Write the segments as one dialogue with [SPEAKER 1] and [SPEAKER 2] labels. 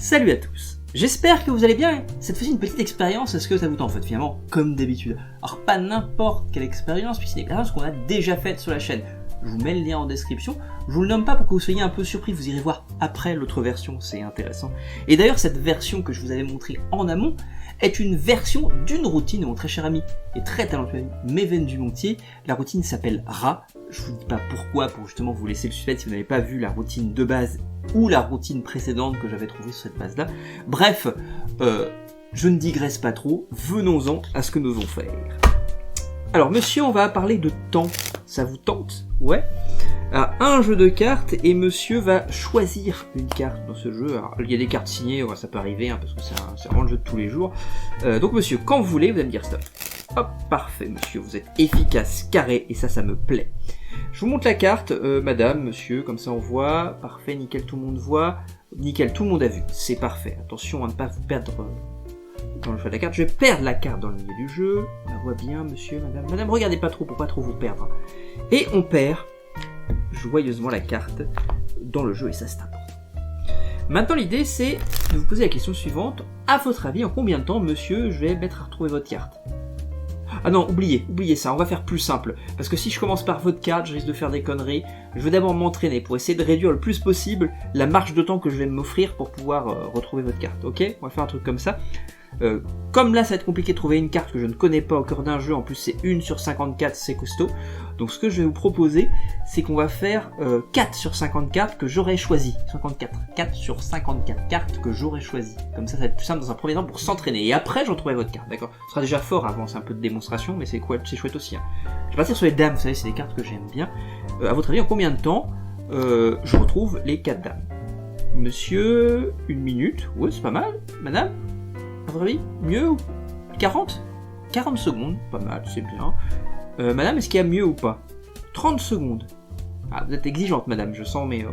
[SPEAKER 1] Salut à tous. J'espère que vous allez bien. Cette fois-ci une petite expérience, est-ce que ça vous tente en fait finalement, comme d'habitude. Alors pas n'importe quelle expérience, puisque c'est une expérience qu'on a déjà faite sur la chaîne. Je vous mets le lien en description. Je vous le nomme pas pour que vous soyez un peu surpris, vous irez voir après l'autre version, c'est intéressant. Et d'ailleurs cette version que je vous avais montrée en amont est une version d'une routine de mon très cher ami et très talentueux ami Méven Dumontier. La routine s'appelle Ra. Je vous dis pas pourquoi, pour justement vous laisser le suspense si vous n'avez pas vu la routine de base ou la routine précédente que j'avais trouvée sur cette base-là. Bref, je ne digresse pas trop, venons-en à ce que nous allons faire. Alors monsieur, on va parler de temps, ça vous tente? Ouais. Alors, un jeu de cartes et monsieur va choisir une carte dans ce jeu. Alors, il y a des cartes signées, ça peut arriver hein, parce que c'est vraiment le jeu de tous les jours. Donc monsieur, quand vous voulez, vous allez me dire stop. Hop, parfait monsieur, vous êtes efficace, carré et ça me plaît. Je vous montre la carte, madame, monsieur, comme ça on voit. Parfait, nickel, tout le monde voit. Nickel, tout le monde a vu, c'est parfait. Attention à ne pas vous perdre dans le choix de la carte. Je vais perdre la carte dans le milieu du jeu. On la voit bien monsieur, madame. Madame, regardez pas trop pour pas trop vous perdre. Et on perd joyeusement la carte dans le jeu et ça c'est important. Maintenant l'idée c'est de vous poser la question suivante. À votre avis en combien de temps monsieur je vais mettre à retrouver votre carte? Ah non, oubliez ça, on va faire plus simple. Parce que si je commence par votre carte, je risque de faire des conneries. Je veux d'abord m'entraîner pour essayer de réduire le plus possible la marge de temps que je vais m'offrir pour pouvoir retrouver votre carte. Ok? On va faire un truc comme ça. Comme là ça va être compliqué de trouver une carte que je ne connais pas au cœur d'un jeu, en plus c'est 1 sur 54, c'est costaud. Donc ce que je vais vous proposer, c'est qu'on va faire 4 sur 50 cartes que j'aurais choisi. 4 sur 54 cartes que j'aurais choisi. Comme ça va être plus simple dans un premier temps pour s'entraîner. Et après j'en trouverai votre carte, d'accord? Ce sera déjà fort avant, c'est un peu de démonstration, mais c'est chouette aussi. Hein. Je vais partir sur les dames, vous savez, c'est des cartes que j'aime bien. À votre avis, en combien de temps je retrouve les 4 dames? Monsieur, 1 minute, ouais c'est pas mal. Madame, à votre avis, mieux ou 40 secondes, pas mal, c'est bien. Madame, est-ce qu'il y a mieux ou pas? 30 secondes. Ah, vous êtes exigeante, madame, je sens, mais...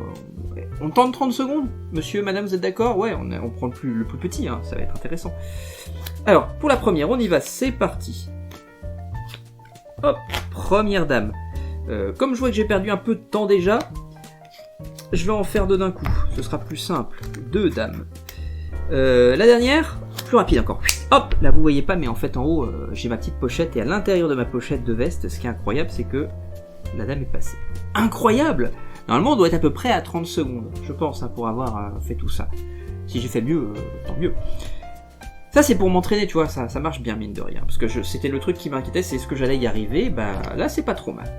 [SPEAKER 1] on tente 30 secondes? Monsieur, madame, vous êtes d'accord? Ouais, on prend le plus petit, hein, ça va être intéressant. Alors, pour la première, on y va, c'est parti. Hop, première dame. Comme je vois que j'ai perdu un peu de temps déjà, je vais en faire deux d'un coup, ce sera plus simple. 2 dames. La dernière, plus rapide encore. Hop, là vous voyez pas, mais en fait en haut, j'ai ma petite pochette, et à l'intérieur de ma pochette de veste, ce qui est incroyable, c'est que la dame est passée. Incroyable! Normalement, on doit être à peu près à 30 secondes, je pense, hein, pour avoir fait tout ça. Si j'ai fait mieux, tant mieux. Ça, c'est pour m'entraîner, tu vois, ça marche bien, mine de rien. Parce que c'était le truc qui m'inquiétait, c'est est-ce que j'allais y arriver, bah là, c'est pas trop mal.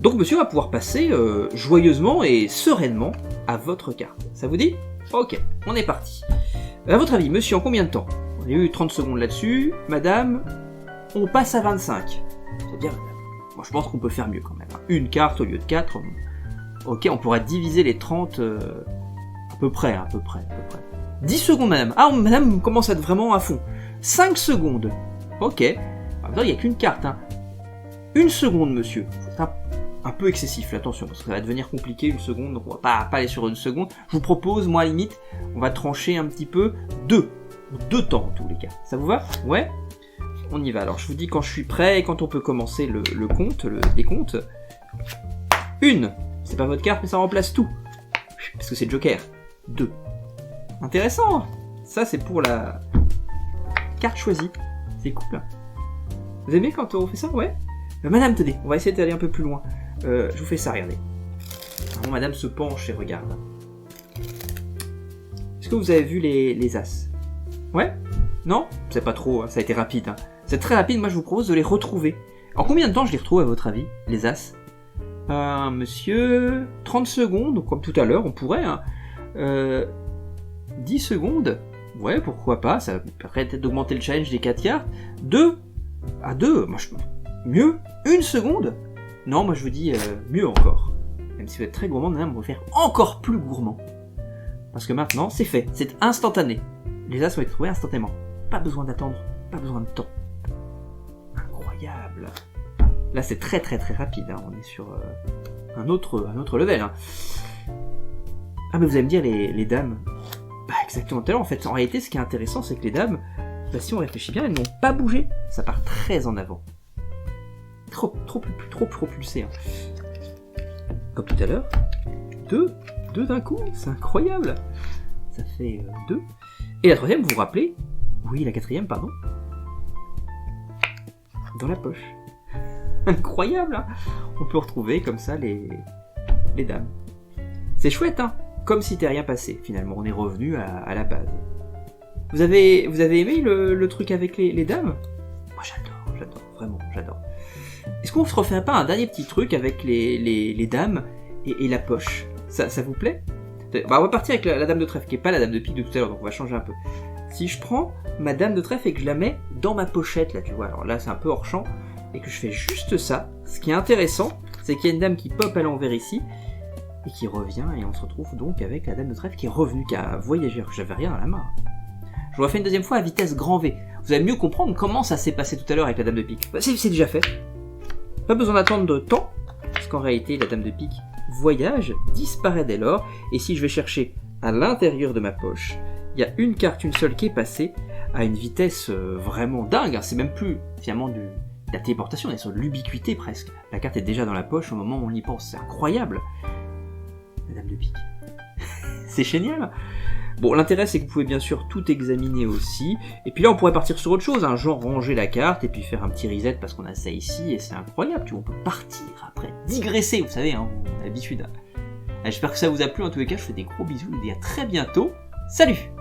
[SPEAKER 1] Donc, monsieur va pouvoir passer joyeusement et sereinement à votre carte. Ça vous dit? Ok, on est parti. À votre avis, monsieur, en combien de temps? On a eu 30 secondes là-dessus. Madame, on passe à 25. C'est bien, madame. Moi, je pense qu'on peut faire mieux quand même. Une carte au lieu de 4. Ok, on pourrait diviser les 30 à peu près. 10 secondes, madame. Ah, madame commence à être vraiment à fond. 5 secondes. Ok. Alors, il n'y a qu'une carte. Hein. 1 seconde, monsieur. C'est un peu excessif, là, attention, parce que ça va devenir compliqué, 1 seconde, donc on va pas aller sur 1 seconde. Je vous propose, moi, à la limite, on va trancher un petit peu 2 temps, en tous les cas. Ça vous va? Ouais? On y va. Alors, je vous dis quand je suis prêt et quand on peut commencer le compte, le décompte. 1. C'est pas votre carte, mais ça remplace tout. Parce que c'est le Joker. 2. Intéressant. Ça, c'est pour la carte choisie. C'est cool. Vous aimez quand on fait ça? Ouais? Madame, tenez, on va essayer d'aller un peu plus loin. Je vous fais ça, regardez. Alors, madame se penche et regarde. Est-ce que vous avez vu les as? Ouais? Non? C'est pas trop, hein, ça a été rapide. Hein. C'est très rapide, moi je vous propose de les retrouver. En combien de temps je les retrouve à votre avis, les as? Monsieur... 30 secondes, donc comme tout à l'heure, on pourrait. Hein. 10 secondes? Ouais, pourquoi pas, ça permet peut-être d'augmenter le challenge des 4 cartes. 2? Ah 2? Moi je... Mieux? 1 seconde? Non, moi je vous dis mieux encore. Même si vous êtes très gourmand, on va faire encore plus gourmand. Parce que maintenant, c'est fait, c'est instantané. Les as vont être trouvés instantanément. Pas besoin d'attendre, pas besoin de temps. Incroyable. Là, c'est très rapide, hein. On est sur un autre level. Hein. Ah, mais vous allez me dire, les dames... Bah, exactement tout à l'heure, en fait. En réalité, ce qui est intéressant, c'est que les dames, bah, si on réfléchit bien, elles n'ont pas bougé. Ça part très en avant. Trop propulsé. Hein. Comme tout à l'heure. 2 d'un coup, c'est incroyable. Ça fait 2. Et la troisième, vous vous rappelez, oui, la quatrième, pardon, dans la poche. Incroyable, hein. On peut retrouver comme ça les dames. C'est chouette, hein. Comme si t'es rien passé, finalement. On est revenu à la base. Vous avez aimé le truc avec les dames? Moi, j'adore, vraiment, j'adore. Est-ce qu'on se refait pas un dernier petit truc avec les dames et la poche? Ça vous plaît? Bah, on va partir avec la dame de trèfle, qui est pas la dame de pique de tout à l'heure, donc on va changer un peu. Si je prends ma dame de trèfle et que je la mets dans ma pochette, là, tu vois, alors là, c'est un peu hors champ, et que je fais juste ça, ce qui est intéressant, c'est qu'il y a une dame qui pop à l'envers ici, et qui revient, et on se retrouve donc avec la dame de trèfle qui est revenue, qui a voyagé, alors que j'avais rien dans la main. Je vous refais une deuxième fois à vitesse grand V. Vous allez mieux comprendre comment ça s'est passé tout à l'heure avec la dame de pique. Bah, c'est déjà fait. Pas besoin d'attendre de temps, parce qu'en réalité, la dame de pique voyage, disparaît dès lors, et si je vais chercher à l'intérieur de ma poche, il y a une carte, une seule qui est passée, à une vitesse vraiment dingue, hein. C'est même plus finalement de la téléportation, on est sur l'ubiquité presque. La carte est déjà dans la poche au moment où on y pense, c'est incroyable. La dame de pique. C'est génial. Bon, l'intérêt c'est que vous pouvez bien sûr tout examiner aussi, et puis là on pourrait partir sur autre chose, hein, genre ranger la carte et puis faire un petit reset parce qu'on a ça ici, et c'est incroyable, tu vois, on peut partir après, digresser, vous savez, hein, on a l'habitude. J'espère que ça vous a plu, en tous les cas je vous fais des gros bisous, je vous dis à très bientôt, salut!